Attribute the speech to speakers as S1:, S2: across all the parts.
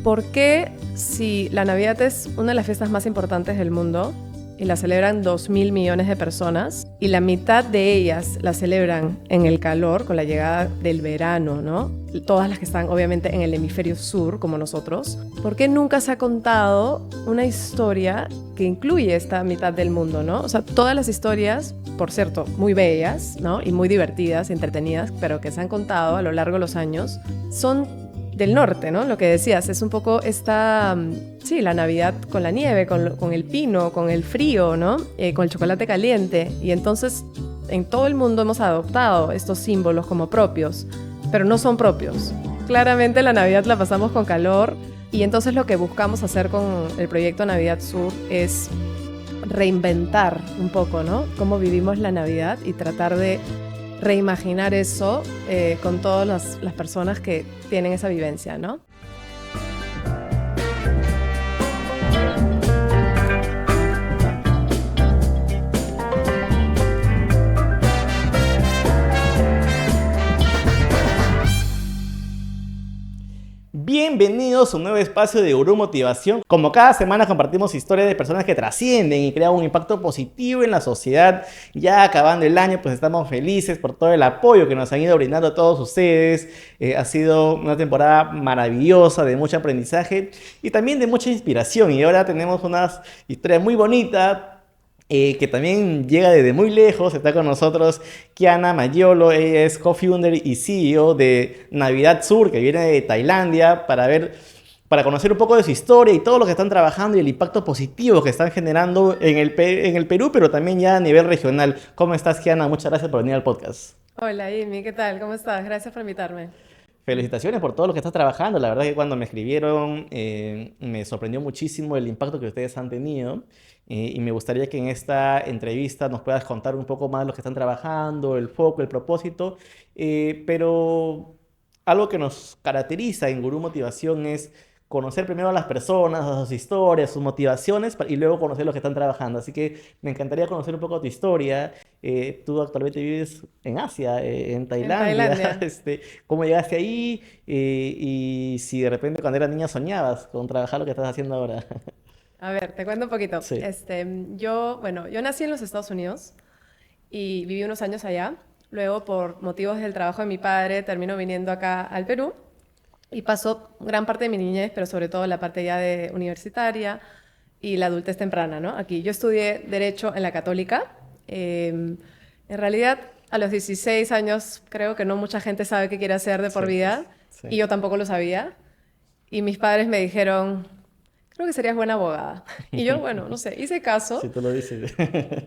S1: ¿por qué si la Navidad es una de las fiestas más importantes del mundo y la celebran 2.000 millones de personas y la mitad de ellas la celebran en el calor con la llegada del verano, ¿no? Todas las que están obviamente en el hemisferio sur como nosotros, ¿por qué nunca se ha contado una historia que incluye esta mitad del mundo, ¿no? O sea, todas las historias, por cierto, muy bellas, ¿no? Y muy divertidas, entretenidas, pero que se han contado a lo largo de los años, son del norte, ¿no? Lo que decías, es un poco esta, sí, la Navidad con la nieve, con el pino, con el frío, ¿no? Con el chocolate caliente. Y entonces, en todo el mundo hemos adoptado estos símbolos como propios, pero no son propios. Claramente la Navidad la pasamos con calor y entonces lo que buscamos hacer con el proyecto Navidad Sur es reinventar un poco, ¿no? Cómo vivimos la Navidad y tratar de reimaginar eso con todas las personas que tienen esa vivencia, ¿no?
S2: Bienvenidos a un nuevo espacio de Gurú Motivación. Como cada semana compartimos historias de personas que trascienden y crean un impacto positivo en la sociedad. Ya acabando el año, pues estamos felices por todo el apoyo que nos han ido brindando a todos ustedes. Ha sido una temporada maravillosa, de mucho aprendizaje y también de mucha inspiración. Y ahora tenemos unas historias muy bonitas. Que también llega desde muy lejos. Está con nosotros Kiana Mayolo. Ella es co-founder y CEO de Navidad Sur, que viene de Tailandia, para conocer un poco de su historia y todo lo que están trabajando y el impacto positivo que están generando en el Perú, pero también ya a nivel regional. ¿Cómo estás, Kiana? Muchas gracias por venir al podcast.
S1: Hola, Amy, ¿qué tal? ¿Cómo estás? Gracias por invitarme.
S2: Felicitaciones por todo lo que estás trabajando. La verdad que cuando me escribieron me sorprendió muchísimo el impacto que ustedes han tenido. Y me gustaría que en esta entrevista nos puedas contar un poco más de lo que están trabajando, el foco, el propósito. Pero algo que nos caracteriza en Gurú Motivación es conocer primero a las personas, a sus historias, sus motivaciones, y luego conocer lo que están trabajando. Así que me encantaría conocer un poco tu historia. Tú actualmente vives en Asia, en
S1: En
S2: Tailandia.
S1: Tailandia.
S2: ¿Cómo llegaste ahí? Y si de repente cuando eras niña soñabas con trabajar lo que estás haciendo ahora.
S1: A ver, te cuento un poquito.
S2: Sí.
S1: Yo nací en los Estados Unidos y viví unos años allá. Luego, por motivos del trabajo de mi padre, termino viniendo acá al Perú y pasó gran parte de mi niñez, pero sobre todo la parte ya de universitaria y la adultez temprana, ¿no? Aquí yo estudié Derecho en la Católica. En realidad, a los 16 años creo que no mucha gente sabe qué quiere hacer de por
S2: Sí,
S1: vida
S2: sí.
S1: y yo tampoco lo sabía. Y mis padres me dijeron, creo que serías buena abogada. Y yo, bueno, no sé, hice
S2: Si
S1: caso.
S2: tú lo dices.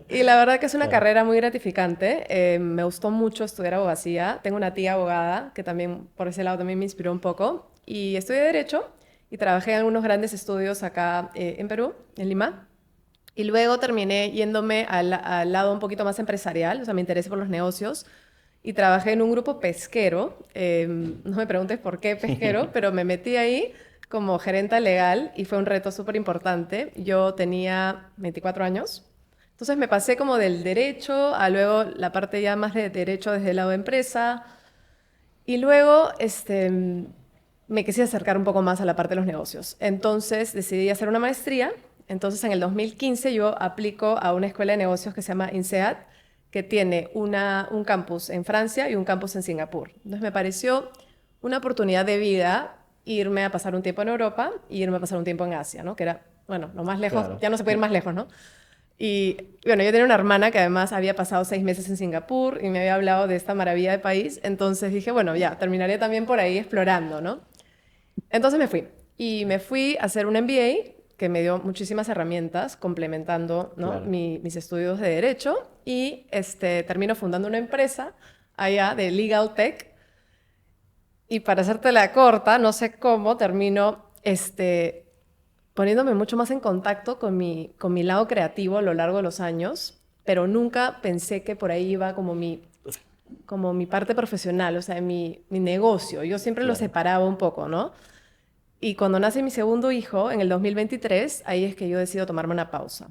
S1: Y la verdad que es una
S2: Claro.
S1: carrera muy gratificante. Me gustó mucho estudiar abogacía. Tengo una tía abogada que también por ese lado también me inspiró un poco. Y estudié Derecho y trabajé en algunos grandes estudios acá en Perú, en Lima. Y luego terminé yéndome al lado un poquito más empresarial, o sea, me interesé por los negocios. Y trabajé en un grupo pesquero. No me preguntes por qué pesquero, pero me metí ahí como gerenta legal y fue un reto súper importante. Yo tenía 24 años. Entonces me pasé como del derecho a luego la parte ya más de derecho desde el lado de empresa y luego me quise acercar un poco más a la parte de los negocios. Entonces decidí hacer una maestría. Entonces en el 2015 yo aplico a una escuela de negocios que se llama INSEAD, que tiene un campus en Francia y un campus en Singapur. Entonces me pareció una oportunidad de vida irme a pasar un tiempo en Europa y irme a pasar un tiempo en Asia, ¿no? Que era, bueno, lo más lejos,
S2: Claro.
S1: ya no se puede ir más lejos, ¿no? Y bueno, yo tenía una hermana que además había pasado 6 meses en Singapur y me había hablado de esta maravilla de país, entonces dije, bueno, ya, terminaré también por ahí explorando, ¿no? Entonces me fui y me fui a hacer un MBA que me dio muchísimas herramientas complementando, ¿no?
S2: Claro.
S1: Mis estudios de Derecho y termino fundando una empresa allá de Legal Tech y para hacerte la corta, no sé cómo, termino poniéndome mucho más en contacto con mi lado creativo a lo largo de los años, pero nunca pensé que por ahí iba como mi parte profesional, o sea, mi negocio. Yo siempre lo
S2: Claro.
S1: separaba un poco, ¿no? Y cuando nace mi segundo hijo, en el 2023, ahí es que yo decido tomarme una pausa.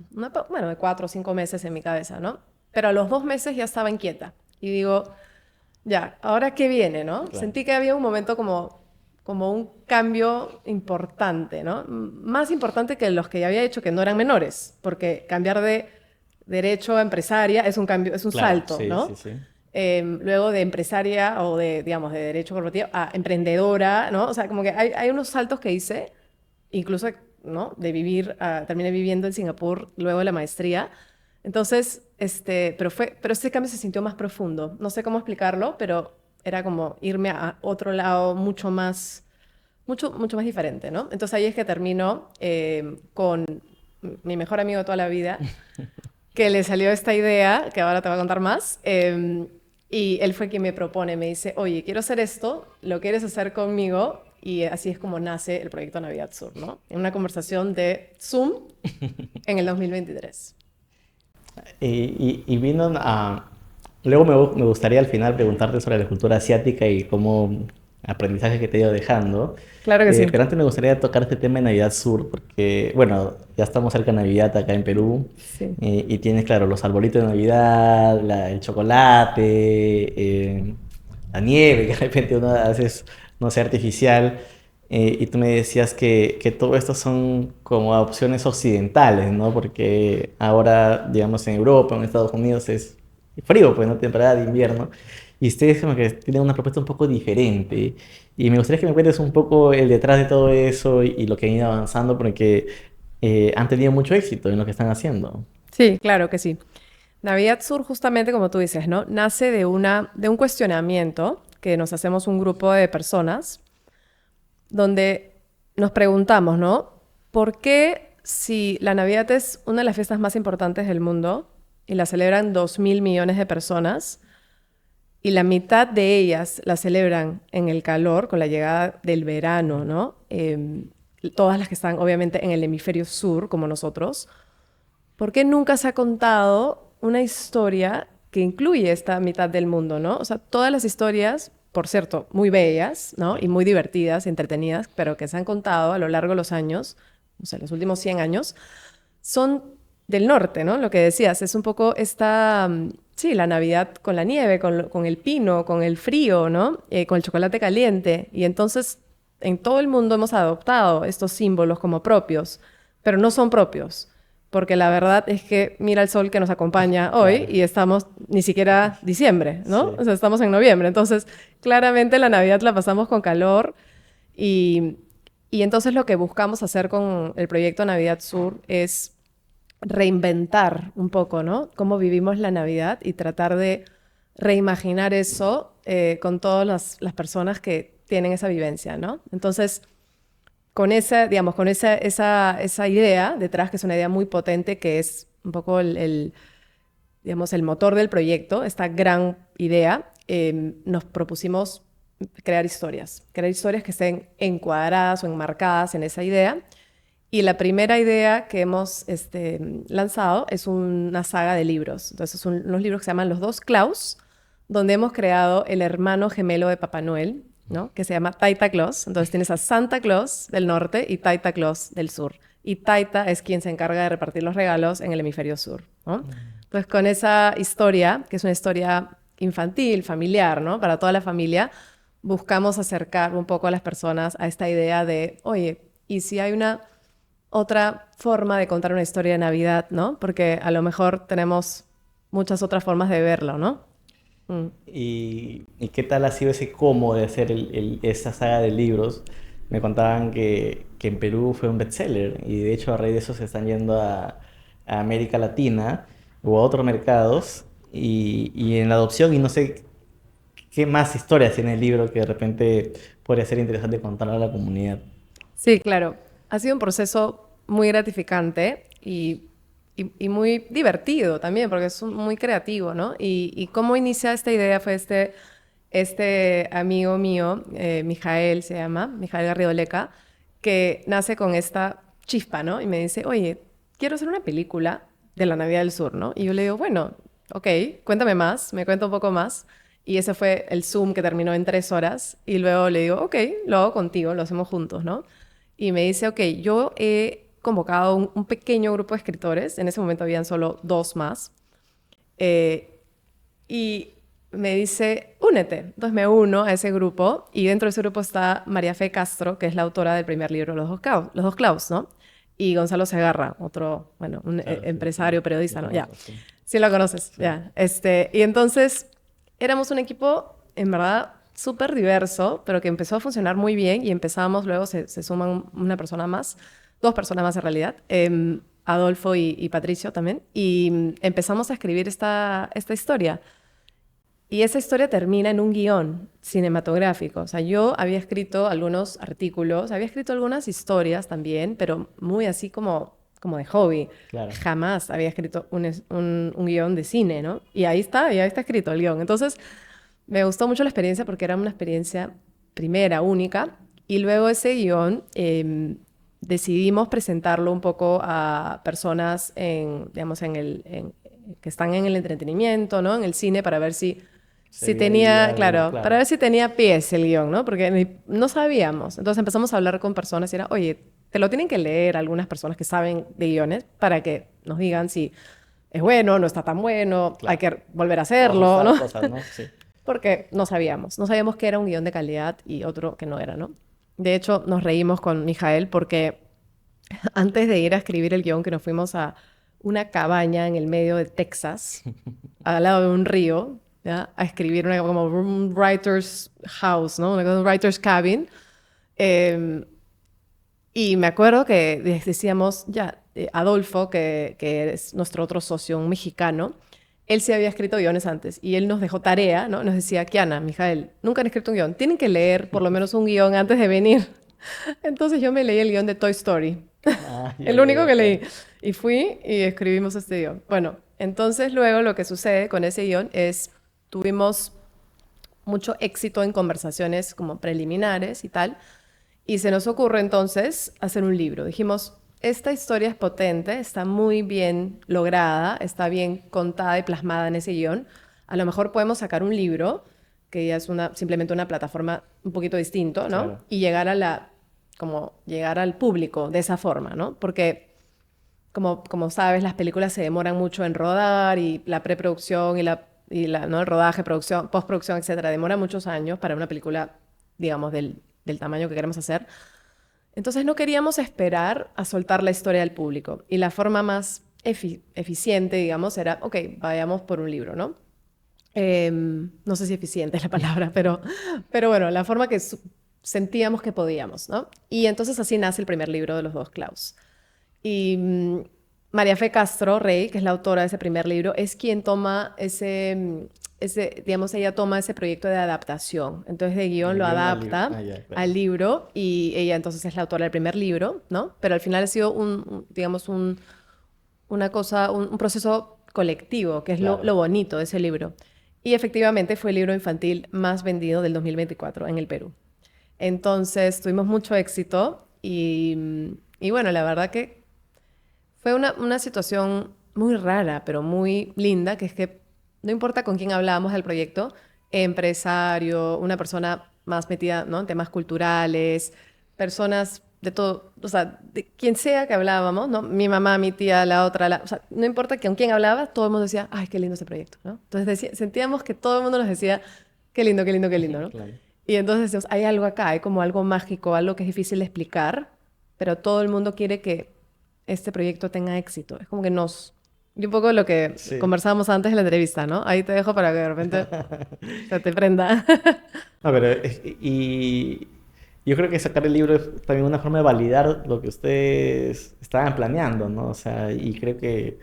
S1: Bueno, de 4 o 5 meses en mi cabeza, ¿no? Pero a los 2 meses ya estaba inquieta. Y digo, ya, ¿ahora qué viene, no?
S2: Claro.
S1: Sentí que había un momento como como un cambio importante, ¿no? Más importante que los que ya había hecho, que no eran menores, porque cambiar de derecho a empresaria es un cambio, es un
S2: Claro,
S1: salto,
S2: sí,
S1: ¿no?
S2: sí, sí.
S1: Luego de empresaria o de, digamos, de derecho corporativo a emprendedora, ¿no? O sea, como que hay unos saltos que hice, incluso, ¿no? De vivir, terminé viviendo en Singapur luego de la maestría. Entonces, pero ese cambio se sintió más profundo. No sé cómo explicarlo, pero era como irme a otro lado mucho más diferente, ¿no? Entonces ahí es que termino con mi mejor amigo de toda la vida, que le salió esta idea, que ahora te voy a contar más, y él fue quien me propone, me dice, oye, quiero hacer esto, ¿lo quieres hacer conmigo? Y así es como nace el proyecto Navidad Sur, ¿no? En una conversación de Zoom en el 2023.
S2: Y vino a... Luego me gustaría al final preguntarte sobre la cultura asiática y cómo aprendizaje que te ha ido dejando.
S1: Claro que sí.
S2: Pero antes me gustaría tocar este tema de Navidad Sur, porque, bueno, ya estamos cerca de Navidad acá en Perú.
S1: Sí.
S2: Y tienes, claro, los arbolitos de Navidad, el chocolate, la nieve, que de repente uno hace, no sé, artificial. Y tú me decías que todo esto son como opciones occidentales, ¿no? Porque ahora, digamos, en Europa, en Estados Unidos es frío, pues, ¿no? Temporada de invierno. Y ustedes como que tienen una propuesta un poco diferente. Y me gustaría que me cuentes un poco el detrás de todo eso y lo que han ido avanzando, porque han tenido mucho éxito en lo que están haciendo.
S1: Sí, claro que sí. Navidad Sur, justamente como tú dices, ¿no? Nace de un cuestionamiento que nos hacemos un grupo de personas donde nos preguntamos, ¿no? ¿Por qué si la Navidad es una de las fiestas más importantes del mundo y la celebran 2.000 millones de personas y la mitad de ellas la celebran en el calor con la llegada del verano, ¿no? Todas las que están obviamente en el hemisferio sur, como nosotros, ¿por qué nunca se ha contado una historia que incluye esta mitad del mundo, ¿no? O sea, todas las historias, por cierto, muy bellas, ¿no? Y muy divertidas, entretenidas, pero que se han contado a lo largo de los años, o sea, los últimos 100 años, son del norte, ¿no? Lo que decías, es un poco sí, la Navidad con la nieve, con el pino, con el frío, ¿no? Con el chocolate caliente. Y entonces, en todo el mundo hemos adoptado estos símbolos como propios, pero no son propios. Porque la verdad es que mira el sol que nos acompaña hoy
S2: Claro.
S1: y estamos ni siquiera diciembre, ¿no?
S2: Sí.
S1: O sea, estamos en noviembre. Entonces, claramente la Navidad la pasamos con calor y, y entonces lo que buscamos hacer con el proyecto Navidad Sur es reinventar un poco, ¿no? Cómo vivimos la Navidad y tratar de reimaginar eso con todas las personas que tienen esa vivencia, ¿no? Entonces, con esa, digamos, con esa idea detrás, que es una idea muy potente, que es un poco digamos, el motor del proyecto, esta gran idea, nos propusimos crear historias que estén encuadradas o enmarcadas en esa idea. Y la primera idea que hemos lanzado es una saga de libros. Entonces, son unos libros que se llaman Los Dos Klaus, donde hemos creado el hermano gemelo de Papá Noel, ¿no? Que se llama Taita Claus. Entonces, tienes a Santa Claus del norte y Taita Claus del sur. Y Taita es quien se encarga de repartir los regalos en el hemisferio sur, ¿no? Entonces, con esa historia, que es una historia infantil, familiar, ¿no? Para toda la familia, buscamos acercar un poco a las personas a esta idea de, oye, ¿y si hay una otra forma de contar una historia de Navidad, ¿no? Porque a lo mejor tenemos muchas otras formas de verlo, ¿no? Mm.
S2: ¿Y qué tal ha sido ese cómo de hacer esa saga de libros? Me contaban que en Perú fue un bestseller y de hecho a raíz de eso se están yendo a América Latina o a otros mercados y en la adopción y no sé qué más historias tiene el libro que de repente podría ser interesante contar a la comunidad.
S1: Sí, claro. Ha sido un proceso muy gratificante y muy divertido también, porque es muy creativo, ¿no? Y cómo inicia esta idea fue este amigo mío, Mijael se llama, Mijael Garridoleca, que nace con esta chispa, ¿no? Y me dice, oye, quiero hacer una película de la Navidad del Sur, ¿no? Y yo le digo, bueno, ok, cuéntame más, me cuenta un poco más. Y ese fue el Zoom que terminó en 3 horas. Y luego le digo, ok, lo hago contigo, lo hacemos juntos, ¿no? Y me dice, ok, yo he convocado un pequeño grupo de escritores, en ese momento habían solo 2 más, eh, y me dice, únete. Entonces me uno a ese grupo y dentro de ese grupo está María Fe Castro, que es la autora del primer libro, Los dos clavos, ¿no? Y Gonzalo Segarra, otro, bueno, un
S2: Claro, sí,
S1: empresario,
S2: lo
S1: periodista, ¿no? Ya,
S2: conozco, sí.
S1: sí lo conoces,
S2: Sí.
S1: ya. Y entonces éramos un equipo, en verdad, súper diverso, pero que empezó a funcionar muy bien y empezamos, luego se suman una persona más, dos personas más en realidad, Adolfo y Patricio también, y empezamos a escribir esta historia. Y esa historia termina en un guión cinematográfico. O sea, yo había escrito algunos artículos, había escrito algunas historias también, pero muy así como de hobby.
S2: Claro.
S1: Jamás había escrito un guión de cine, ¿no? Y ahí está escrito el guión. Entonces, me gustó mucho la experiencia porque era una experiencia primera, única. Y luego ese guión decidimos presentarlo un poco a personas digamos, que están en el entretenimiento, ¿no? En el cine, para ver
S2: Se
S1: si
S2: veía ahí
S1: tenía,
S2: algo,
S1: claro, para
S2: claro.
S1: ver si tenía pies el guión, ¿no? Porque no sabíamos. Entonces empezamos a hablar con personas y era, oye, te lo tienen que leer algunas personas que saben de guiones para que nos digan si es bueno, no está tan bueno, hay
S2: Claro.
S1: que volver a
S2: O
S1: hacerlo,
S2: ajustar
S1: ¿no?
S2: cosas, ¿no? Sí.
S1: Porque no sabíamos. No sabíamos que era un guión de calidad y otro que no era, ¿no? De hecho, nos reímos con Mijael porque antes de ir a escribir el guión, que nos fuimos a una cabaña en el medio de Texas, al lado de un río, ¿ya? A escribir como un writer's house, ¿no? Un writer's cabin. Eh, y me acuerdo que decíamos, ya, Adolfo, que es nuestro otro socio, un mexicano, él sí había escrito guiones antes y él nos dejó tarea, ¿no? Nos decía, Kiana, Mijael, nunca han escrito un guión, tienen que leer por lo menos un guión antes de venir. Entonces yo me leí el guión de Toy Story,
S2: Ah, ya,
S1: el
S2: ya,
S1: único
S2: ya,
S1: que
S2: claro.
S1: leí. Y fui y escribimos este guión. Bueno, entonces luego lo que sucede con ese guión es, tuvimos mucho éxito en conversaciones como preliminares y tal, y se nos ocurre entonces hacer un libro. Dijimos, esta historia es potente, está muy bien lograda, está bien contada y plasmada en ese guión. A lo mejor podemos sacar un libro, que ya es simplemente una plataforma un poquito distinto, ¿no?
S2: Claro.
S1: Y como llegar al público de esa forma, ¿no? Porque, como sabes, las películas se demoran mucho en rodar y la preproducción ¿no? El rodaje, producción, postproducción, etcétera, demora muchos años para una película, digamos, del tamaño que queremos hacer. Entonces no queríamos esperar a soltar la historia al público. Y la forma más eficiente, digamos, era, ok, vayamos por un libro, ¿no? No sé si eficiente es la palabra, pero bueno, la forma que sentíamos que podíamos, ¿no? Y entonces así nace el primer libro de los dos Klaus. Y María Fe Castro Rey, que es la autora de ese primer libro, es quien toma digamos, ella toma ese proyecto de adaptación. Entonces, de guión
S2: El
S1: lo
S2: guión al libro.
S1: adapta
S2: Ah, ya, claro.
S1: al libro y ella entonces es la autora del primer libro, ¿no? Pero al final ha sido digamos, una cosa, un proceso colectivo, que es lo
S2: Claro.
S1: bonito de ese libro. Y efectivamente fue el libro infantil más vendido del 2024 en el Perú. Entonces, tuvimos mucho éxito y bueno, la verdad que fue una situación muy rara, pero muy linda, que es que no importa con quién hablábamos del proyecto, empresario, una persona más metida, ¿no? En temas culturales, personas de todo, o sea, de quien sea que hablábamos, ¿no? Mi mamá, mi tía, la otra, o sea, no importa con quién hablaba, todo el mundo decía, ay, qué lindo ese proyecto, ¿no? Entonces sentíamos que todo el mundo nos decía, qué lindo, qué lindo, qué lindo, ¿no?
S2: Claro.
S1: Y entonces decíamos, hay algo acá, hay como algo mágico, algo que es difícil de explicar, pero todo el mundo quiere que este proyecto tenga éxito. Es como que y un poco lo que
S2: Sí.
S1: conversábamos antes en la entrevista, ¿no? Ahí te dejo para que de repente se te prenda.
S2: No, pero y yo creo que sacar el libro es también una forma de validar lo que ustedes estaban planeando, ¿no? O sea, y creo que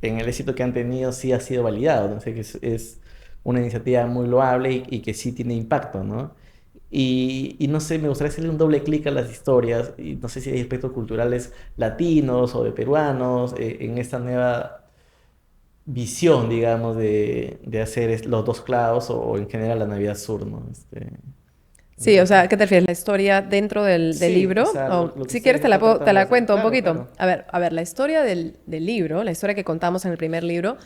S2: en el éxito que han tenido sí ha sido validado, ¿no? O sea, que es una iniciativa muy loable y que sí tiene impacto, ¿no? Y no sé, me gustaría hacerle un doble clic a las historias, y no sé si hay aspectos culturales latinos o de peruanos en esta nueva visión, digamos, de hacer los dos clavos o en general la Navidad Sur, ¿no?
S1: Sí, o sea, ¿qué te refieres? ¿La historia dentro del
S2: Sí, o
S1: libro?
S2: sea,
S1: O,
S2: lo que
S1: si quieres
S2: ustedes
S1: te la,
S2: están
S1: te
S2: tratando de
S1: la
S2: hacer.
S1: cuento un
S2: Claro,
S1: poquito.
S2: claro.
S1: A ver, la historia del libro, la historia que contamos en el primer libro,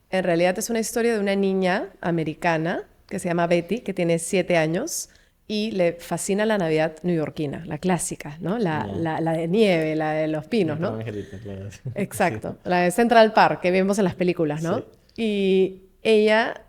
S1: en realidad es una historia de una niña americana que se llama Betty, que tiene 7 años y le fascina la Navidad neoyorquina, la clásica, ¿no? La,
S2: Ya.
S1: la, la de nieve, la de los
S2: Mi
S1: pinos,
S2: pobre
S1: ¿no?
S2: angelito, claro. Sí.
S1: Exacto, la de Central Park que vemos en las películas,
S2: Sí.
S1: ¿no? Y ella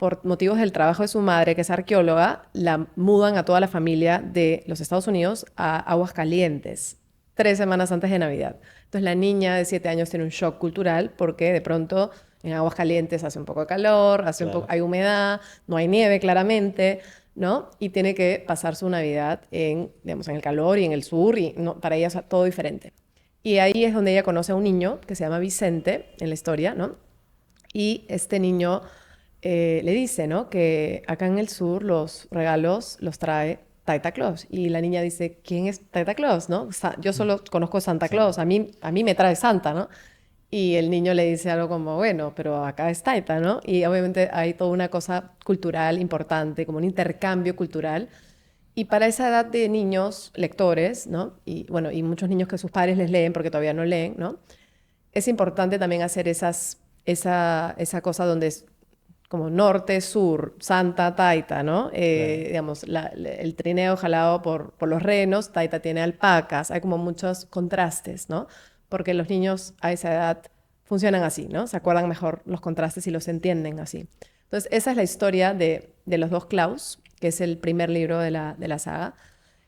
S1: por motivos del trabajo de su madre, que es arqueóloga, la mudan a toda la familia de los Estados Unidos a Aguascalientes, 3 semanas antes de Navidad. Entonces la niña de 7 años tiene un shock cultural porque de pronto en Aguascalientes hace un poco de calor, hay humedad, no hay nieve claramente, ¿no? Y tiene que pasar su Navidad digamos, en el calor y en el sur, y no, para ella es todo diferente. Y ahí es donde ella conoce a un niño que se llama Vicente en la historia, ¿no? Y este niño le dice, ¿no? Que acá en el sur los regalos los trae Taita Claus. Y la niña dice, ¿quién es Taita Claus, no? Yo solo conozco Santa Claus, a mí me trae Santa, ¿no? Y el niño le dice algo como, bueno, pero acá es Taita, ¿no? Y obviamente hay toda una cosa cultural importante, como un intercambio cultural. Y para esa edad de niños lectores, ¿no? Y bueno, y muchos niños que sus padres les leen porque todavía no leen, ¿no? Es importante también hacer esa cosa donde es como norte, sur, Santa, Taita, ¿no? Digamos, el trineo jalado por los renos, Taita tiene alpacas, hay como muchos contrastes, ¿no? Porque los niños a esa edad funcionan así, ¿no? Se acuerdan mejor los contrastes y los entienden así. Entonces, esa es la historia de los dos Klaus, que es el primer libro de la saga.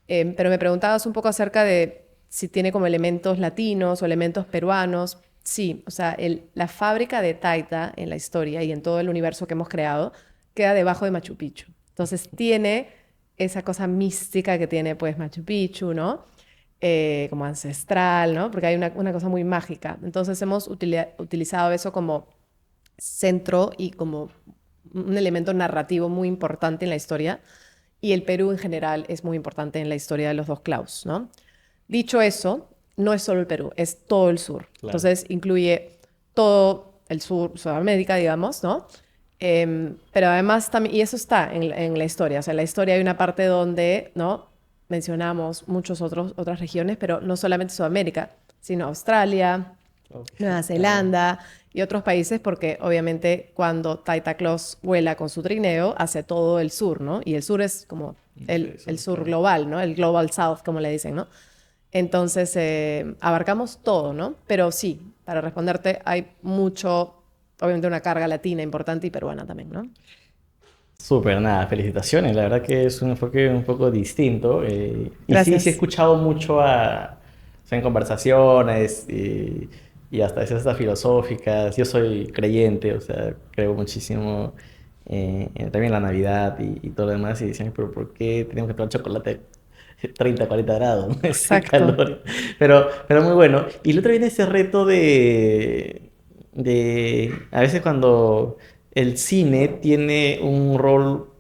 S1: Pero me preguntabas un poco acerca de si tiene como elementos latinos o elementos peruanos. Sí, o sea, la fábrica de Taita en la historia y en todo el universo que hemos creado queda debajo de Machu Picchu. Entonces tiene esa cosa mística que tiene pues Machu Picchu, ¿no? Como ancestral, ¿no? Porque hay una cosa muy mágica. Entonces hemos utilizado eso como centro y como un elemento narrativo muy importante en la historia. Y el Perú en general es muy importante en la historia de los dos Klaus, ¿no? Dicho eso, no es solo el Perú, es todo el sur. Claro. Entonces incluye todo el sur, Sudamérica, digamos, ¿no? Pero además también, y eso está en la historia, o sea, en la historia hay una parte donde, ¿no? Mencionamos otras regiones, pero no solamente Sudamérica, sino Australia, Nueva Zelanda y otros países, porque obviamente cuando Taita Claus vuela con su trineo, hace todo el sur, ¿no? Y el sur es como el sur global, ¿no? El Global South, como le dicen, ¿no? Entonces, abarcamos todo, ¿no? Pero sí, para responderte, hay obviamente una carga latina importante y peruana también, ¿no?
S2: Súper, nada, felicitaciones. La verdad que es un enfoque un poco distinto. Y sí he escuchado mucho o sea, en conversaciones y hasta veces hasta filosóficas. Yo soy creyente, o sea, creo muchísimo también en la Navidad y todo lo demás. Y decían, pero ¿por qué tenemos que tomar chocolate 30, 40 grados, ¿no? Ese calor. Pero muy bueno. Y el otro viene ese reto de a veces cuando el cine tiene un rol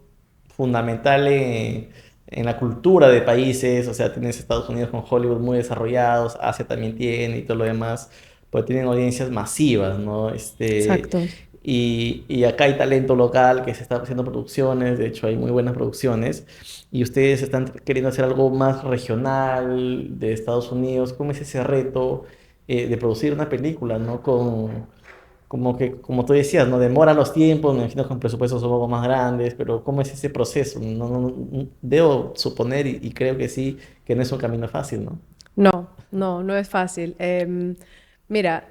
S2: fundamental en la cultura de países, o sea, tienes Estados Unidos con Hollywood muy desarrollados, Asia también tiene y todo lo demás, pues tienen audiencias masivas, ¿no?
S1: Exacto.
S2: Y acá hay talento local que se está haciendo producciones, de hecho hay muy buenas producciones, y ustedes están queriendo hacer algo más regional de Estados Unidos. ¿Cómo es ese reto de producir una película, ¿no? Como tú decías, ¿no? Demora los tiempos, me imagino que con presupuestos un poco más grandes, pero ¿cómo es ese proceso? Debo suponer, y creo que sí, que no es un camino fácil, ¿no?
S1: No es fácil. Mira,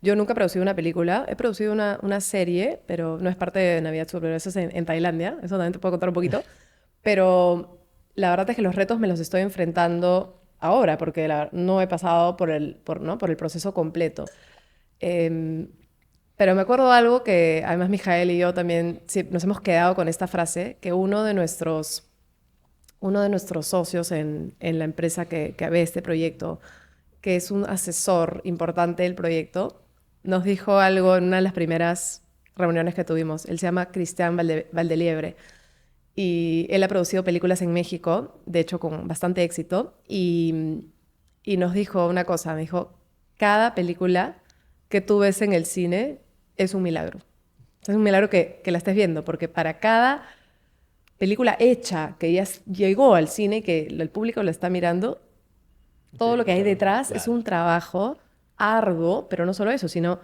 S1: yo nunca he producido una película, he producido una serie, pero no es parte de Navidad Super, eso es en Tailandia, eso también te puedo contar un poquito, pero la verdad es que los retos me los estoy enfrentando ahora, porque no he pasado por el proceso completo. Pero me acuerdo algo que además Mijael y yo también nos hemos quedado con esta frase, que uno de nuestros socios en la empresa que ve este proyecto, que es un asesor importante del proyecto, nos dijo algo en una de las primeras reuniones que tuvimos. Él se llama Cristian Valdeliebre y él ha producido películas en México, de hecho con bastante éxito, y nos dijo una cosa, me dijo, cada película que tú ves en el cine es un milagro. Es un milagro que la estés viendo, porque para cada película hecha que ya llegó al cine, que el público la está mirando, todo lo que hay detrás es un trabajo arduo, pero no solo eso, sino,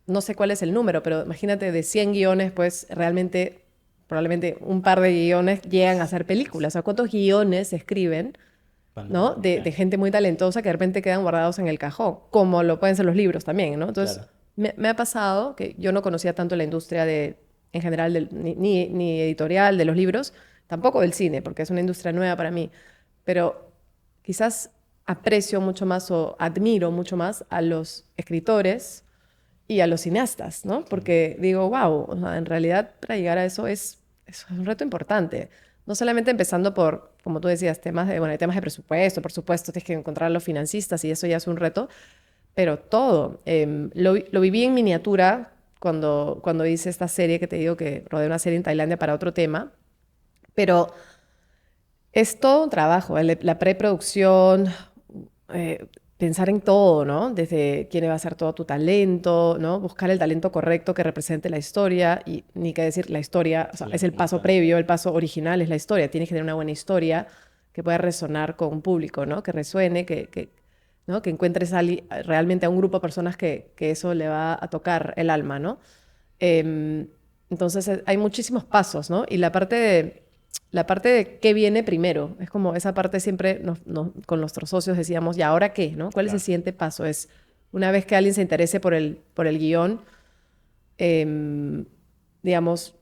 S1: no sé cuál es el número, pero imagínate de 100 guiones, pues realmente, probablemente un par de guiones llegan a ser películas. O sea, ¿cuántos guiones se escriben, ¿no? De gente muy talentosa que de repente quedan guardados en el cajón, como lo pueden ser los libros también, ¿no? Entonces, claro. Me ha pasado que yo no conocía tanto la industria de en general, ni editorial de los libros, tampoco del cine, porque es una industria nueva para mí, pero quizás aprecio mucho más o admiro mucho más a los escritores y a los cineastas, ¿no? Porque digo, wow, o sea, en realidad para llegar a eso es un reto importante. No solamente empezando por, como tú decías, temas de, bueno, hay temas de presupuesto, por supuesto, tienes que encontrar a los financistas y eso ya es un reto, pero todo. Lo viví en miniatura cuando hice esta serie que te digo que rodé una serie en Tailandia para otro tema, pero es todo un trabajo, la preproducción, eh, pensar en todo, ¿no? Desde quién va a ser todo tu talento, ¿no? Buscar el talento correcto que represente la historia y ni qué decir la historia, o sea, es el paso previo, el paso original es la historia. Tienes que tener una buena historia que pueda resonar con un público, ¿no? Que resuene, ¿no? Que encuentres realmente a un grupo de personas que eso le va a tocar el alma, ¿no? Entonces hay muchísimos pasos, ¿no? Y la parte de qué viene primero, es como esa parte siempre con nuestros socios decíamos, ¿y ahora qué? ¿No? ¿Cuál es el siguiente paso? Es una vez que alguien se interese por el guión, digamos,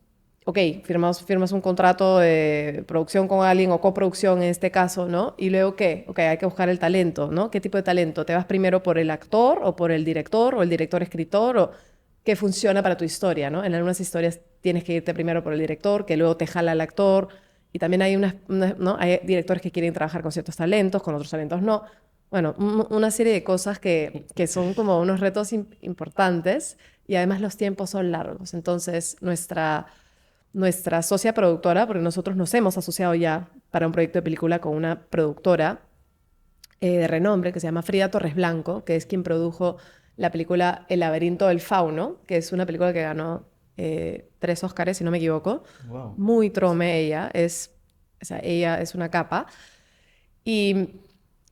S1: ok, firmas un contrato de producción con alguien o coproducción en este caso, ¿no? Y luego, ¿qué? Ok, hay que buscar el talento, ¿no? ¿Qué tipo de talento? ¿Te vas primero por el actor o por el director o el director-escritor o qué funciona para tu historia, ¿no? En algunas historias tienes que irte primero por el director, que luego te jala el actor. Y también hay ¿no? Hay directores que quieren trabajar con ciertos talentos, con otros talentos no. Bueno, una serie de cosas que son como unos retos importantes y además los tiempos son largos. Entonces, nuestra socia productora, porque nosotros nos hemos asociado ya para un proyecto de película con una productora de renombre que se llama Frida Torres Blanco, que es quien produjo la película El laberinto del fauno, que es una película que ganó 3 Óscares, si no me equivoco.
S2: Wow.
S1: Muy trome ella, o sea, ella es una capa. Y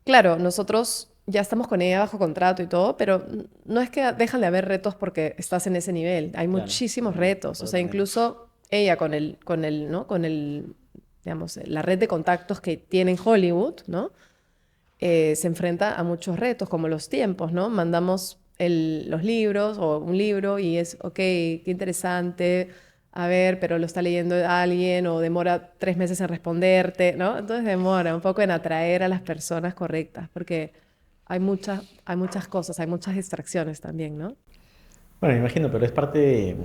S1: claro, nosotros ya estamos con ella bajo contrato y todo, pero no es que dejan de haber retos porque estás en ese nivel. Hay
S2: Claro,
S1: muchísimos
S2: claro,
S1: retos. O sea,
S2: totalmente.
S1: incluso ella ¿no? Digamos, la red de contactos que tiene en Hollywood, ¿no? Se enfrenta a muchos retos, como los tiempos, ¿no? Mandamos los libros o un libro y es, ok, qué interesante, a ver, pero lo está leyendo alguien o demora 3 meses en responderte, ¿no? Entonces demora un poco en atraer a las personas correctas, porque hay muchas cosas, hay muchas distracciones también, ¿no?
S2: Bueno, me imagino, pero es parte de,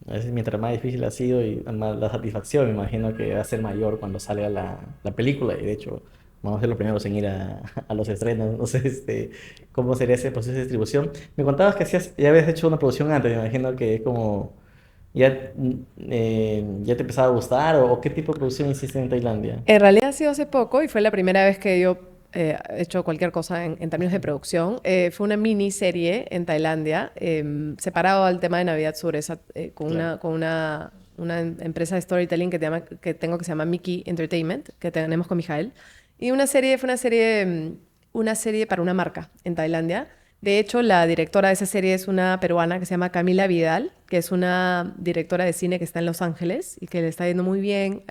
S2: a veces mientras más difícil ha sido y más la satisfacción, me imagino que va a ser mayor cuando salga la película y de hecho vamos a ser los primeros en ir a los estrenos, no sé cómo sería ese proceso de distribución. Me contabas que ya habías hecho una producción antes, me imagino que es como ya te empezaba a gustar o qué tipo de producción hiciste en Tailandia.
S1: En realidad ha sido hace poco y fue la primera vez que yo he hecho cualquier cosa en términos de producción. Fue una miniserie en Tailandia, separado al tema de Navidad Sur, con
S2: Claro.
S1: una empresa de storytelling que tengo que se llama Mickey Entertainment, que tenemos con Mijael. Y fue una serie para una marca en Tailandia. De hecho, la directora de esa serie es una peruana que se llama Camila Vidal, que es una directora de cine que está en Los Ángeles y que le está yendo muy bien.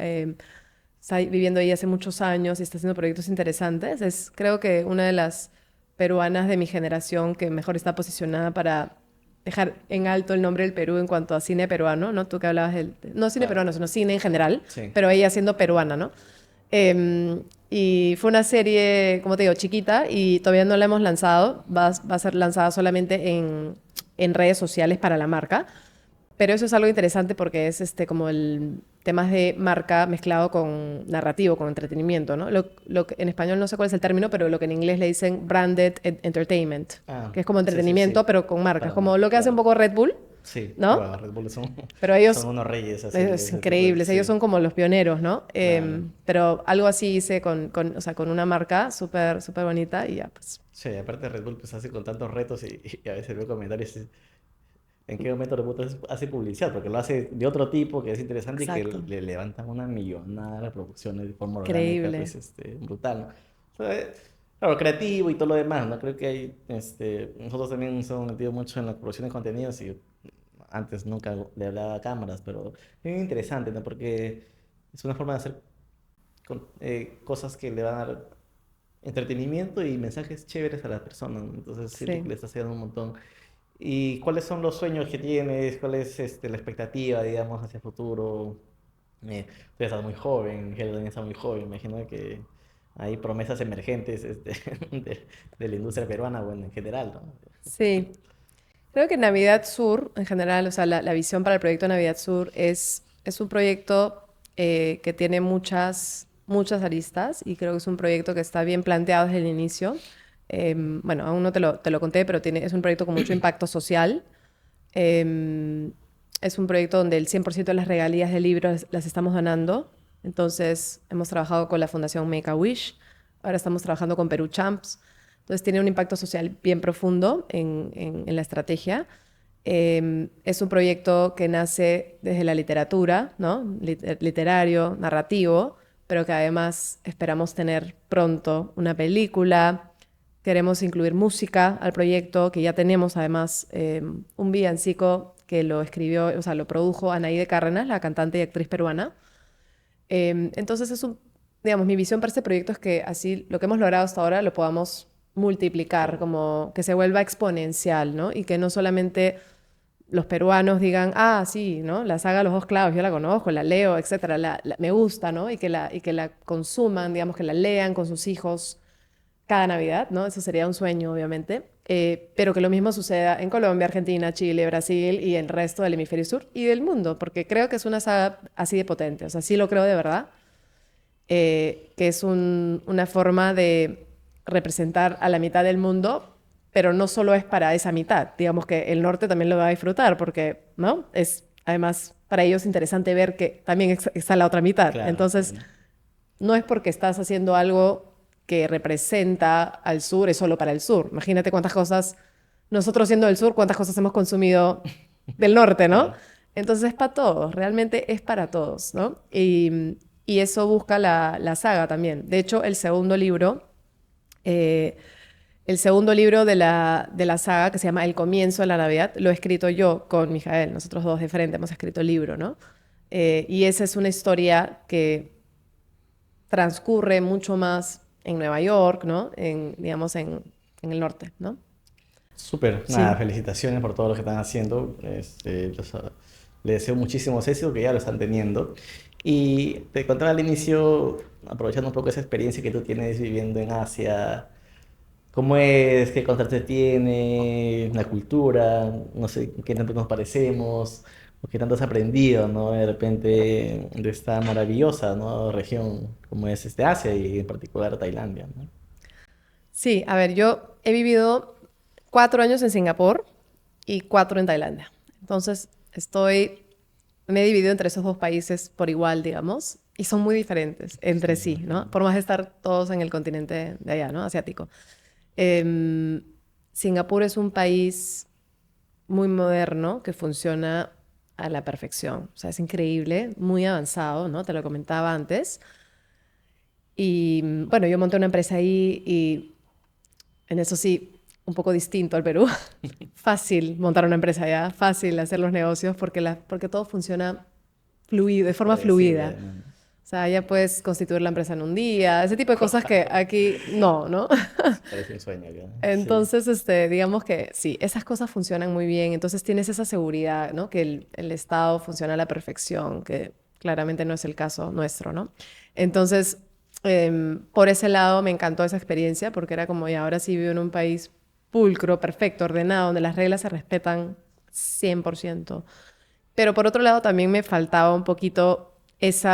S1: Está viviendo ahí hace muchos años y está haciendo proyectos interesantes. Es, creo que, una de las peruanas de mi generación que mejor está posicionada para dejar en alto el nombre del Perú en cuanto a cine peruano, ¿no? Tú que hablabas no cine
S2: Claro.
S1: peruano, sino cine en general,
S2: Sí.
S1: pero ella siendo peruana, ¿no? Y fue una serie, como te digo, chiquita y todavía no la hemos lanzado. Va a ser lanzada solamente en redes sociales para la marca. Pero eso es algo interesante porque es como el temas de marca mezclado con narrativo, con entretenimiento, ¿no? En español no sé cuál es el término, pero lo que en inglés le dicen branded entertainment,
S2: Ah,
S1: que es como
S2: sí, sí,
S1: entretenimiento,
S2: sí.
S1: pero con marca. Es
S2: Para
S1: como
S2: marca,
S1: lo que hace un
S2: claro.
S1: poco Red Bull,
S2: Sí,
S1: ¿no?
S2: wow, Red Bull
S1: Pero
S2: son
S1: ellos,
S2: unos reyes así de
S1: es
S2: ese tipo de...
S1: increíble, ellos
S2: Sí,
S1: son como los pioneros, ¿no?
S2: claro.
S1: Pero algo así hice o sea, con una marca súper, súper bonita y ya, pues,
S2: Sí, aparte Red Bull pues hace con tantos retos y a veces veo comentarios en qué momento Red Bull hace publicidad, porque lo hace de otro tipo que es interesante y que
S1: exacto,
S2: le levantan una millonada de producciones de forma orgánica,
S1: increíble.
S2: pues brutal, ¿no? O sea, claro, creativo y todo lo demás, ¿no? Creo que hay, nosotros también nos hemos metido mucho en la producción de contenidos y antes nunca le hablaba a cámaras, pero es muy interesante, ¿no? Porque es una forma de hacer cosas que le van a dar entretenimiento y mensajes chéveres a las personas, ¿no? Entonces siento que
S1: Sí.
S2: le está haciendo un montón. ¿Y cuáles son los sueños que tienes? ¿Cuál es la expectativa, digamos, hacia el futuro? Tú ya estás muy joven, Helen también está muy joven. Imagino que hay promesas emergentes de la industria peruana, bueno, en general, ¿no?
S1: Sí, creo que Navidad Sur, en general, o sea, la visión para el proyecto Navidad Sur es un proyecto que tiene muchas aristas y creo que es un proyecto que está bien planteado desde el inicio. Bueno, aún no te lo conté, pero es un proyecto con mucho impacto social. Eh, es un proyecto donde el 100% de las regalías del libro las estamos donando. Entonces, hemos trabajado con la Fundación Make-A-Wish, ahora estamos trabajando con Perú Champs. Entonces, tiene un impacto social bien profundo en la estrategia. Es un proyecto que nace desde la literatura, ¿no? Literario, narrativo, pero que además esperamos tener pronto una película. Queremos incluir música al proyecto, que ya tenemos además un villancico que lo escribió, o sea, lo produjo Anaíde Cárdenas, la cantante y actriz peruana. Entonces digamos, mi visión para este proyecto es que así lo que hemos logrado hasta ahora lo podamos multiplicar, como que se vuelva exponencial, ¿no? Y que no solamente los peruanos digan, ah, sí, ¿no? La saga Los Dos Clavos, yo la conozco, la leo, etcétera, me gusta, ¿no? Y que la consuman, digamos, que la lean con sus hijos cada Navidad, ¿no? Eso sería un sueño, obviamente. Pero que lo mismo suceda en Colombia, Argentina, Chile, Brasil y el resto del hemisferio sur y del mundo, porque creo que es una saga así de potente, o sea, sí lo creo de verdad, que es una forma de representar a la mitad del mundo, pero no solo es para esa mitad, digamos que el norte también lo va a disfrutar, porque, ¿no? Es además para ellos interesante ver que también está la otra mitad.
S2: Claro,
S1: Entonces,
S2: claro.
S1: no es porque estás haciendo algo que representa al sur, es solo para el sur. Imagínate cuántas cosas, nosotros siendo del sur, cuántas cosas hemos consumido del norte, ¿no?
S2: Claro.
S1: Entonces es para todos, realmente es para todos, ¿no? Y eso busca la saga también. De hecho, eh, el segundo libro de la saga, que se llama El comienzo de la Navidad, lo he escrito yo con Mijael, nosotros dos de frente hemos escrito el libro, ¿no? Y esa es una historia que transcurre mucho más en Nueva York, ¿no? Digamos, en el norte, ¿no?
S2: Súper, nada,
S1: Sí.
S2: felicitaciones por todo lo que están haciendo. Les deseo muchísimos éxitos que ya lo están teniendo. Y te contaba al inicio, aprovechando un poco esa experiencia que tú tienes viviendo en Asia, cómo es, qué contraste tiene, la cultura, no sé qué tanto nos parecemos, o qué tanto has aprendido, ¿no? De repente de esta maravillosa, ¿no? Región como es Asia y en particular Tailandia, ¿no?
S1: Sí, a ver, yo he vivido 4 años en Singapur y 4 en Tailandia. Entonces, me he dividido entre esos dos países por igual, digamos, y son muy diferentes
S2: Sí,
S1: entre
S2: me
S1: sí, ¿no?
S2: imagino.
S1: Por más de estar todos en el continente de allá, ¿no? Asiático. Em, Singapur es un país muy moderno que funciona a la perfección. O sea, es increíble, muy avanzado, ¿no? Te lo comentaba antes. Y bueno, yo monté una empresa ahí y en eso sí, un poco distinto al Perú. Fácil montar una empresa allá, fácil hacer los negocios porque todo funciona fluido, de forma
S2: Predecible,
S1: fluida.
S2: además.
S1: O sea, ya puedes constituir la empresa en un día, ese tipo de cosas que aquí no, ¿no?
S2: Parece un sueño acá. Sí.
S1: Entonces, digamos que sí, esas cosas funcionan muy bien. Entonces tienes esa seguridad, ¿no? Que el Estado funciona a la perfección, que claramente no es el caso nuestro, ¿no? Entonces, por ese lado me encantó esa experiencia porque era como, y ahora sí vivo en un país pulcro, perfecto, ordenado, donde las reglas se respetan 100%. Pero por otro lado también me faltaba un poquito ese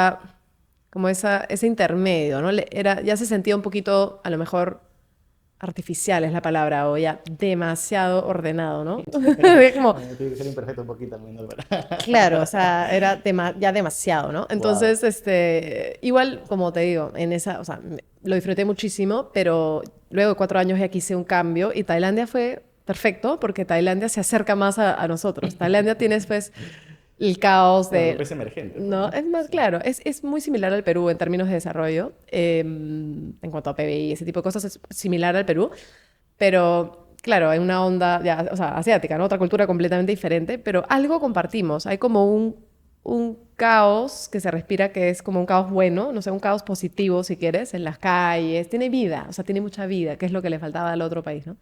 S1: intermedio, ¿no? Ya se sentía un poquito, a lo mejor artificial es la palabra, o ya demasiado ordenado, ¿no? Como,
S2: Tiene que ser imperfecto un poquito también, ¿no?
S1: claro, o sea, era ya demasiado, ¿no?
S2: Wow.
S1: Entonces, igual, como te digo, o sea, lo disfruté muchísimo, pero luego de 4 años ya quise un cambio y Tailandia fue perfecto porque Tailandia se acerca más a nosotros. Tailandia tienes, pues, el caos
S2: Claro,
S1: de...
S2: pues emergente, pues,
S1: No,
S2: ¿no?
S1: es más
S2: Sí.
S1: claro, es muy similar al Perú en términos de desarrollo, en cuanto a PBI, ese tipo de cosas, es similar al Perú, pero claro, en una onda, ya, o sea, asiática, ¿no? Otra cultura completamente diferente, pero algo compartimos, hay como un caos que se respira que es como un caos bueno, no sé, un caos positivo si quieres, en las calles, tiene vida, o sea, tiene mucha vida, que es lo que le faltaba al otro país, ¿no?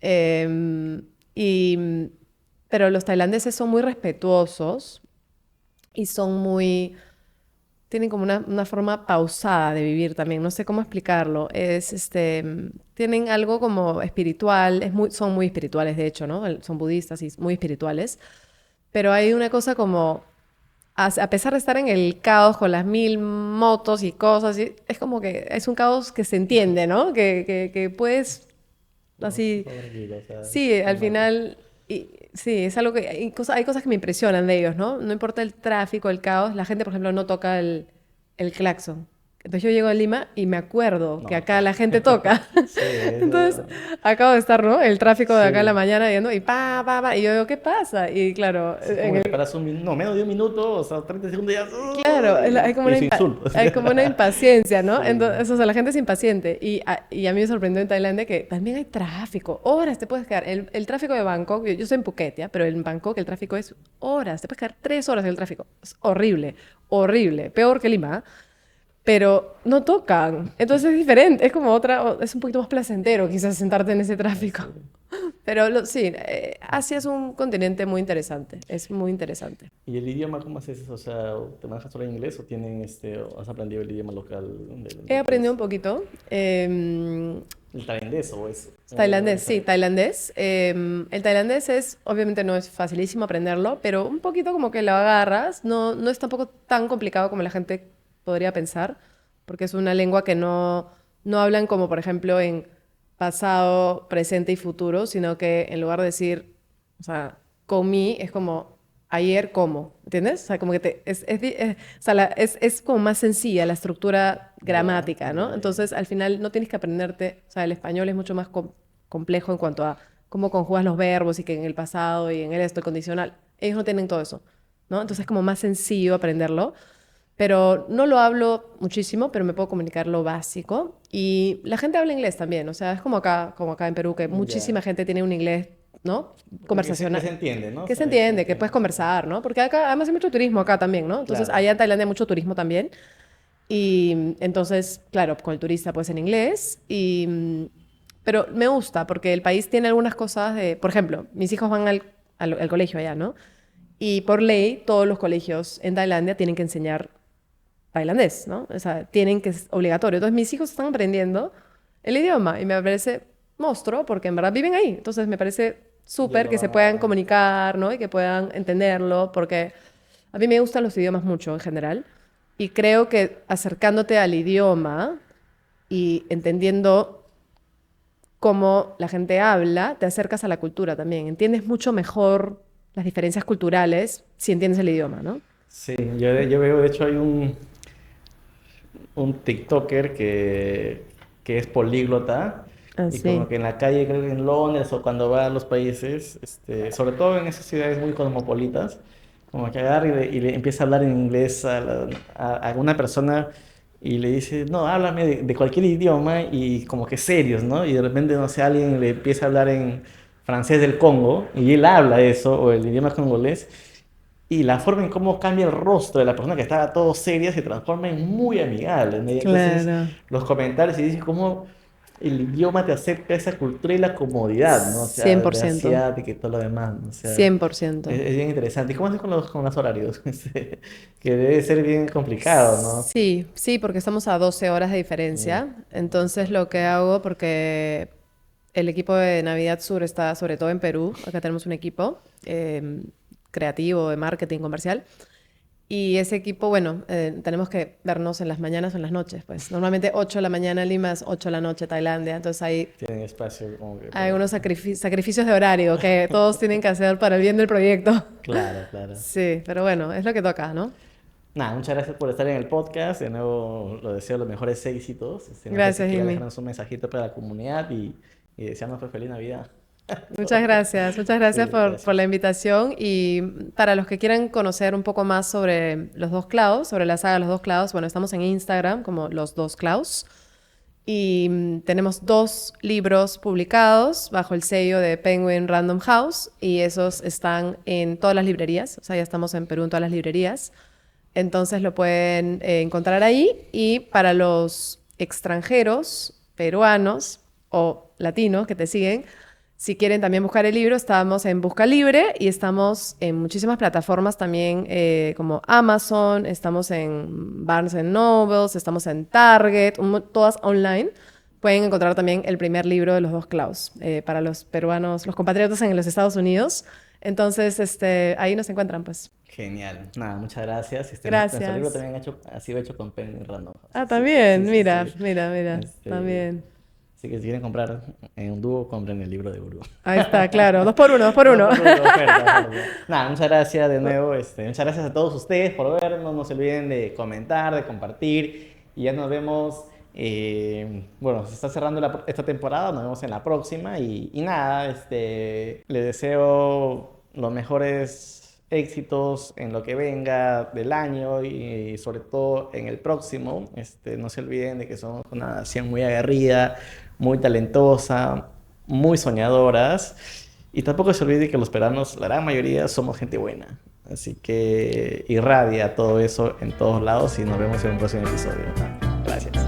S1: Em, Y, pero los tailandeses son muy respetuosos y son muy... Tienen como una forma pausada de vivir también, no sé cómo explicarlo. Tienen algo como espiritual, son muy espirituales de hecho, ¿no? Son budistas y muy espirituales, pero hay una cosa como, a pesar de estar en el caos con las mil motos y cosas, es como que es un caos que se entiende, ¿no? Que puedes,
S2: No,
S1: así,
S2: todo tranquilo, o sea,
S1: sí, al
S2: calmate.
S1: final, sí, es algo que, hay cosas que me impresionan de ellos, ¿no? No importa el tráfico, el caos, la gente, por ejemplo, no toca el claxon. Entonces yo llego a Lima y me acuerdo que
S2: No,
S1: acá la gente toca.
S2: sí,
S1: Entonces,
S2: eso.
S1: acabo de estar, ¿no? El tráfico de acá en la
S2: Sí.
S1: mañana yendo y pa, pa, pa. Y yo digo, ¿qué pasa? Y claro,
S2: Sí, es como que te paras un minuto, no, menos de un minuto, o sea, 30 segundos y ya.
S1: claro, hay como
S2: Y su insulto.
S1: hay como una impaciencia, ¿no?
S2: Sí.
S1: Entonces, o sea, la gente es impaciente. Y a mí me sorprendió en Tailandia que también hay tráfico. Horas te puedes quedar. El tráfico de Bangkok, yo soy en Phuket, ¿ya? Pero en Bangkok el tráfico es horas. Te puedes quedar 3 horas en el tráfico. Es horrible, horrible. Peor que Lima. Pero no tocan. Entonces es diferente. Es como es un poquito más placentero quizás sentarte en ese tráfico.
S2: Sí.
S1: Pero sí, Asia es un continente muy interesante. Es muy interesante.
S2: ¿Y el idioma cómo haces eso? O sea, ¿te manejas solo en inglés o tienen o has aprendido el idioma local
S1: He
S2: del
S1: aprendido
S2: país?
S1: un poquito.
S2: ¿El tailandés o es un idioma
S1: Tailandés, sí,
S2: diferente?
S1: tailandés. El tailandés obviamente no es facilísimo aprenderlo, pero un poquito como que lo agarras. No, no es tampoco tan complicado como la gente podría pensar, porque es una lengua que no hablan como, por ejemplo, en pasado, presente y futuro, sino que en lugar de decir, o sea, comí, es como ayer como, ¿entiendes? O sea, como que o sea, es como más sencilla la estructura
S2: Ya,
S1: gramática, ¿no?
S2: ya, ya.
S1: Entonces, al final no tienes que aprenderte, o sea, el español es mucho más complejo en cuanto a cómo conjugas los verbos y que en el pasado y en el esto, el condicional. Ellos no tienen todo eso, ¿no? Entonces es como más sencillo aprenderlo, pero no lo hablo muchísimo, pero me puedo comunicar lo básico. Y la gente habla inglés también, o sea, es como acá en Perú, que
S2: Ya.
S1: muchísima gente tiene un inglés, ¿no?
S2: Que
S1: Conversacional,
S2: se entiende, ¿no? O
S1: que se
S2: sea, que se
S1: entiende, que puedes
S2: entiende, sí.
S1: conversar, ¿no? Porque acá, además hay mucho turismo acá también, ¿no? Entonces,
S2: Claro.
S1: allá en Tailandia hay mucho turismo también. Y entonces, claro, con el turista pues en inglés. Pero me gusta porque el país tiene algunas cosas de, por ejemplo, mis hijos van al colegio allá, ¿no? Y por ley, todos los colegios en Tailandia tienen que enseñar tailandés, ¿no? O sea, tienen que es obligatorio. Entonces mis hijos están aprendiendo el idioma y me parece monstruo porque en verdad viven ahí. Entonces me parece
S2: Ya
S1: súper
S2: lo
S1: que se
S2: van
S1: puedan
S2: a...
S1: comunicar, ¿no? Y que puedan entenderlo porque a mí me gustan los idiomas mucho en general y creo que acercándote al idioma y entendiendo cómo la gente habla, te acercas a la cultura también. Entiendes mucho mejor las diferencias culturales si entiendes el idioma, ¿no?
S2: Sí, yo veo, de hecho, hay un TikToker que es políglota y como
S1: Así.
S2: que en la calle, creo que en Londres o cuando va a los países, sobre todo en esas ciudades muy cosmopolitas, como que agarra y le empieza a hablar en inglés a una persona y le dice, no, háblame de cualquier idioma y como que serios, ¿no? Y de repente, no sé, alguien le empieza a hablar en francés del Congo y él habla eso o el idioma congolés. Y la forma en cómo cambia el rostro de la persona que estaba todo seria se transforma en muy amigable, ¿no? Y entonces
S1: Claro.
S2: los comentarios y dicen cómo el idioma te acerca a esa cultura y la comodidad, ¿no? O
S1: cien
S2: sea,
S1: por
S2: de
S1: ciento
S2: asiática y todo lo demás, ¿no? O sea,
S1: 100%.
S2: es bien interesante. ¿Y cómo haces con los horarios? Que debe ser bien complicado, ¿no?
S1: Sí, sí, porque estamos a 12 horas de
S2: Ya,
S1: diferencia. Entonces lo que hago, porque el equipo de Navidad Sur está sobre todo en Perú, acá tenemos un equipo creativo, de marketing comercial, y ese equipo, bueno, tenemos que vernos en las mañanas o en las noches, pues normalmente 8 de la mañana en Lima, es 8 de la noche Tailandia, entonces
S2: tienen espacio como que
S1: hay
S2: para...
S1: unos sacrificios de horario que todos tienen que hacer para el bien del proyecto.
S2: Claro, claro.
S1: Sí, pero bueno, es lo que toca, ¿no?
S2: Nada, muchas gracias por estar en el podcast. De nuevo, lo deseo los mejores éxitos. No sé si
S1: Gracias,
S2: quieres
S1: Jimmy.
S2: dejarnos un mensajito para la comunidad y desearnos pues feliz Navidad.
S1: Muchas gracias
S2: Sí,
S1: por la
S2: gracias.
S1: invitación y para los que quieran conocer un poco más sobre los dos Klaus, sobre la saga Los dos Klaus, bueno, estamos en Instagram como Los dos Klaus y tenemos 2 libros publicados bajo el sello de Penguin Random House y esos están en todas las librerías, o sea, ya estamos en Perú en todas las librerías, entonces lo pueden encontrar ahí y para los extranjeros, peruanos o latinos que te siguen, Si quieren también buscar el libro, estamos en Busca Libre y estamos en muchísimas plataformas también como Amazon, estamos en Barnes Nobles, estamos en Target, todas online. Pueden encontrar también el primer libro de los dos Klaus para los peruanos, los compatriotas en los Estados Unidos. Entonces, ahí nos encuentran, pues.
S2: Genial. Nada, muchas gracias. Nuestro libro
S1: Gracias.
S2: también ha sido hecho con Penguin Random House.
S1: Ah,
S2: Así que
S1: también,
S2: sí, sí,
S1: mira,
S2: sí.
S1: mira,
S2: Este,
S1: también.
S2: Así que si quieren comprar en un dúo, compren el libro de Uru.
S1: Ahí está, claro. 2 por 1, 2 por 1.
S2: No, por oferta. Nada, muchas gracias de nuevo. Muchas gracias a todos ustedes por vernos. No se olviden de comentar, de compartir. Y ya nos vemos. Bueno, se está cerrando esta temporada. Nos vemos en la próxima. Y nada, les deseo los mejores éxitos en lo que venga del año y sobre todo en el próximo. No se olviden de que somos una nación muy aguerrida, muy talentosa, muy soñadoras. Y tampoco se olvide que los peruanos, la gran mayoría, somos gente buena. Así que irradia todo eso en todos lados y nos vemos en un próximo episodio. Gracias.